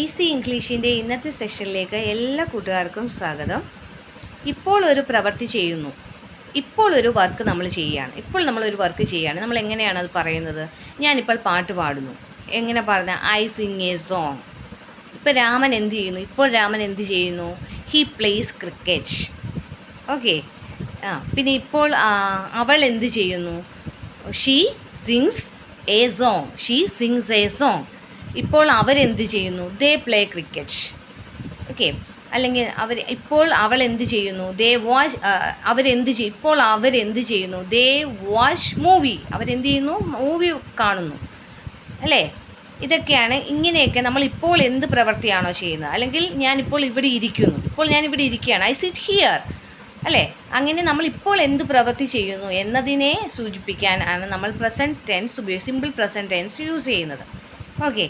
Easy ഇംഗ്ലീഷിൻ്റെ ഇന്നത്തെ സെഷനിലേക്ക് എല്ലാ കൂട്ടുകാർക്കും സ്വാഗതം. ഇപ്പോൾ ഒരു പ്രവൃത്തി ചെയ്യുന്നു, ഇപ്പോൾ ഒരു വർക്ക് നമ്മൾ ചെയ്യുകയാണ്. ഇപ്പോൾ നമ്മളൊരു വർക്ക് ചെയ്യുകയാണ്. നമ്മൾ എങ്ങനെയാണ് അത് പറയുന്നത്? ഞാനിപ്പോൾ പാട്ട് പാടുന്നു. എങ്ങനെ പറഞ്ഞ ഐ സിങ് എ സോങ്. ഇപ്പോൾ രാമൻ എന്ത് ചെയ്യുന്നു? ഇപ്പോൾ രാമൻ എന്ത് ചെയ്യുന്നു? He place cricket. ഓക്കെ. പിന്നെ ഇപ്പോൾ അവൾ എന്ത് ചെയ്യുന്നു? She sings A song. She sings A song. ഇപ്പോൾ അവരെന്ത് ചെയ്യുന്നു? ദേ പ്ലേ ക്രിക്കറ്റ്. ഓക്കെ. അല്ലെങ്കിൽ ഇപ്പോൾ അവൾ എന്ത് ചെയ്യുന്നു? They watch. ഇപ്പോൾ അവരെന്ത് ചെയ്യുന്നു? They watch movie. അവരെന്ത് ചെയ്യുന്നു? മൂവി കാണുന്നു അല്ലേ? ഇതൊക്കെയാണ്. ഇങ്ങനെയൊക്കെ നമ്മൾ ഇപ്പോൾ എന്ത് പ്രവൃത്തിയാണോ ചെയ്യുന്നത്, അല്ലെങ്കിൽ ഞാനിപ്പോൾ ഇവിടെ ഇരിക്കുന്നു, ഇപ്പോൾ ഞാനിവിടെ ഇരിക്കുകയാണ്, ഐ സിറ്റ് ഹിയർ അല്ലേ? അങ്ങനെ നമ്മൾ ഇപ്പോൾ എന്ത് പ്രവൃത്തി ചെയ്യുന്നു എന്നതിനെ സൂചിപ്പിക്കാൻ ആണ് നമ്മൾ present tense simple present tense use ചെയ്യുന്നത്. ഓക്കെ.